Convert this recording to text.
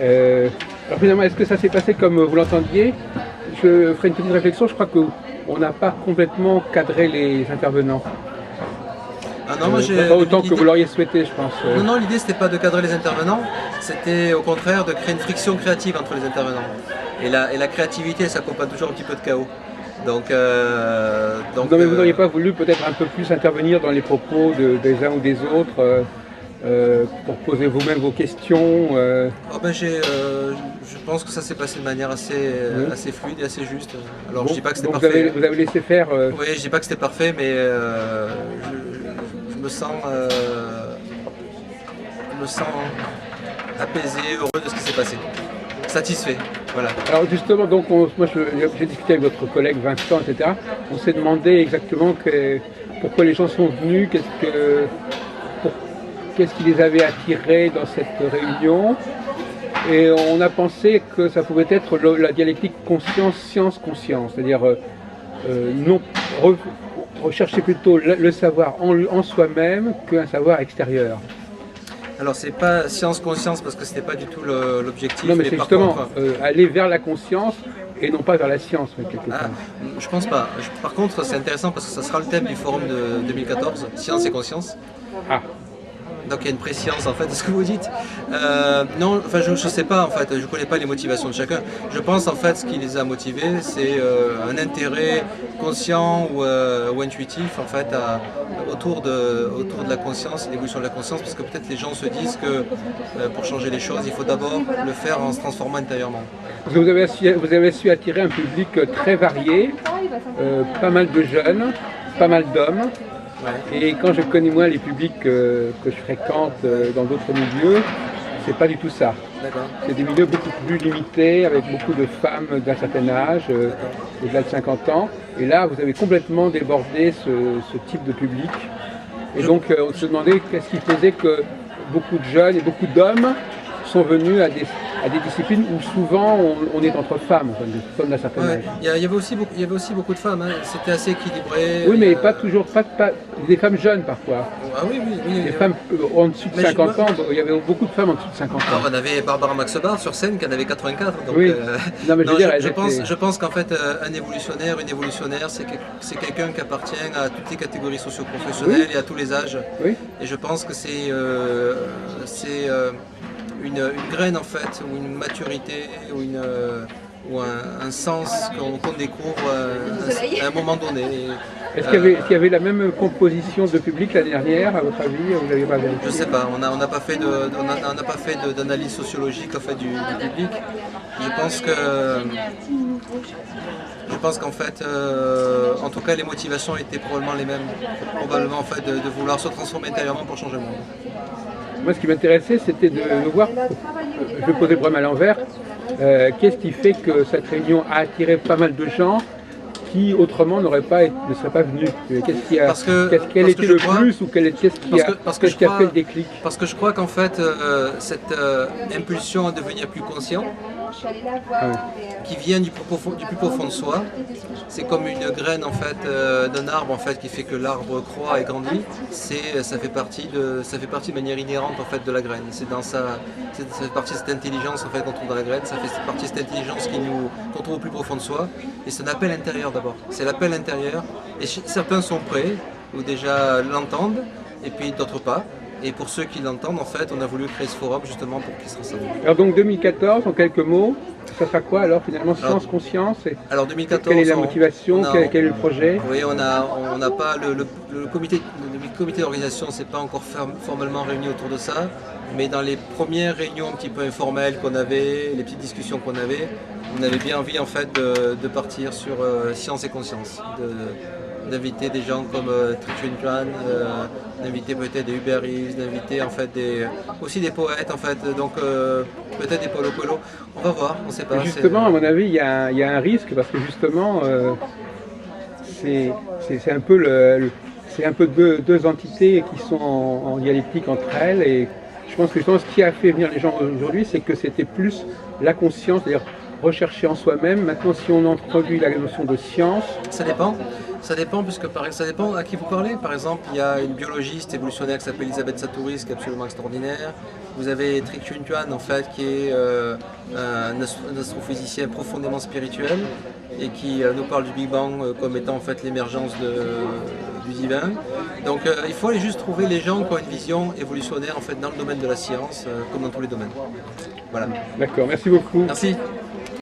Alors finalement, est-ce que ça s'est passé comme vous l'entendiez? Je ferai une petite réflexion, je crois qu'on n'a pas complètement cadré les intervenants. Ah non, moi Pas autant que vous l'auriez souhaité, je pense. Non, non, l'idée c'était pas de cadrer les intervenants, c'était au contraire de créer une friction créative entre les intervenants. Et la créativité, ça accompagne toujours un petit peu de chaos. Donc, non, mais vous n'auriez pas voulu peut-être un peu plus intervenir dans les propos des uns ou des autres pour poser vous-même vos questions Oh ben je pense que ça s'est passé de manière assez fluide et assez juste. Alors bon, je dis pas que c'était donc parfait. vous avez laissé faire. Oui, je dis pas que c'était parfait, mais je me sens apaisé, heureux de ce qui s'est passé, satisfait. Voilà. Alors justement, donc moi j'ai discuté avec votre collègue Vincent, etc. On s'est demandé exactement pourquoi les gens sont venus, qu'est-ce qui les avait attirés dans cette réunion. Et on a pensé que ça pouvait être la dialectique conscience-science-conscience, c'est-à-dire non rechercher plutôt le savoir en soi-même qu'un savoir extérieur. Alors c'est pas science-conscience parce que c'était pas du tout l'objectif. Non mais c'est justement aller vers la conscience et non pas vers la science. Quelque part. Je pense pas. Par contre c'est intéressant parce que ça sera le thème du forum de 2014, science et conscience. Ah. Donc il y a une préscience en fait de ce que vous dites. Non, enfin je ne sais pas en fait, je ne connais pas les motivations de chacun. Je pense en fait ce qui les a motivés, c'est un intérêt conscient ou intuitif en fait autour de la conscience, l'évolution de la conscience, parce que peut-être les gens se disent que pour changer les choses, il faut d'abord le faire en se transformant intérieurement. Parce que vous avez su attirer un public très varié, pas mal de jeunes, pas mal d'hommes. Ouais. Et quand je connais moi les publics que je fréquente dans d'autres milieux, c'est pas du tout ça. C'est des milieux beaucoup plus limités, avec beaucoup de femmes d'un certain âge, au-delà de 50 ans. Et là, vous avez complètement débordé ce type de public. Et donc, on se demandait qu'est-ce qui faisait que beaucoup de jeunes et beaucoup d'hommes sont venus à des disciplines où souvent on est entre femmes, enfin, des femmes d'un certain âge. Il y avait aussi beaucoup de femmes, hein. C'était assez équilibré. Oui, mais pas toujours, pas des femmes jeunes parfois. Ah oui, des femmes en dessous de 50 ans, il y avait beaucoup de femmes en dessous de 50 ans. Alors, on avait Barbara Maxbar sur scène qui en avait 84. Donc, oui, non, mais je pense qu'en fait un évolutionnaire, une évolutionnaire, c'est quelqu'un qui appartient à toutes les catégories socio-professionnelles et à tous les âges. Oui. Et je pense que c'est une graine en fait, ou une maturité, ou un sens qu'on découvre à un moment donné. Est-ce qu'il y avait la même composition de public l'année dernière, à votre avis? Vous l'avez pas vérifié? Je sais pas, on n'a pas fait d'analyse sociologique en fait, du public. Je pense qu'en fait, en tout cas, les motivations étaient probablement les mêmes. Probablement en fait de vouloir se transformer intérieurement pour changer le monde. Moi, ce qui m'intéressait, c'était de voir, je vais poser le problème à l'envers, qu'est-ce qui fait que cette réunion a attiré pas mal de gens qui autrement ne seraient pas venus? Quel était le plus ou qu'est-ce qui a fait le déclic? Parce que je crois qu'en fait, cette impulsion à devenir plus conscient, qui vient du plus profond de soi, c'est comme une graine en fait d'un arbre en fait qui fait que l'arbre croît et grandit. Ça fait partie de manière inhérente en fait de la graine. Ça fait partie de cette intelligence en fait qu'on trouve dans la graine. Ça fait partie de cette intelligence qu'on trouve au plus profond de soi. Et c'est un appel intérieur d'abord. C'est l'appel intérieur. Et certains sont prêts ou déjà l'entendent, et puis d'autres pas. Et pour ceux qui l'entendent, en fait, on a voulu créer ce forum justement pour qu'ils se rassemblent. Alors donc 2014, en quelques mots, ça sera quoi alors finalement, science, conscience? Alors 2014, quelle est la motivation, quel est le projet? Oui, on n'a pas le comité d'organisation, c'est pas encore formellement réuni autour de ça, mais dans les premières réunions un petit peu informelles qu'on avait, les petites discussions qu'on avait, on avait bien envie en fait de partir sur science et conscience. D'inviter des gens comme Trichin Khan, d'inviter peut-être des Hubert Reeves, d'inviter en fait aussi des poètes en fait, donc peut-être des Paulo Coelho. On va voir, on ne sait pas. Justement, à mon avis, il y a un risque parce que justement, c'est un peu deux entités qui sont en dialectique entre elles, et je pense que justement ce qui a fait venir les gens aujourd'hui, c'est que c'était plus la conscience, c'est-à-dire rechercher en soi-même. Maintenant, si on introduit la notion de science... Ça dépend. Ça dépend, puisque ça dépend à qui vous parlez. Par exemple, il y a une biologiste évolutionnaire qui s'appelle Elisabeth Sahtouris, qui est absolument extraordinaire. Vous avez Tri Chun Tuan, en fait, qui est un astrophysicien profondément spirituel et qui nous parle du Big Bang comme étant en fait l'émergence du divin. Donc il faut aller juste trouver les gens qui ont une vision évolutionnaire en fait dans le domaine de la science, comme dans tous les domaines. Voilà. D'accord, merci beaucoup. Merci.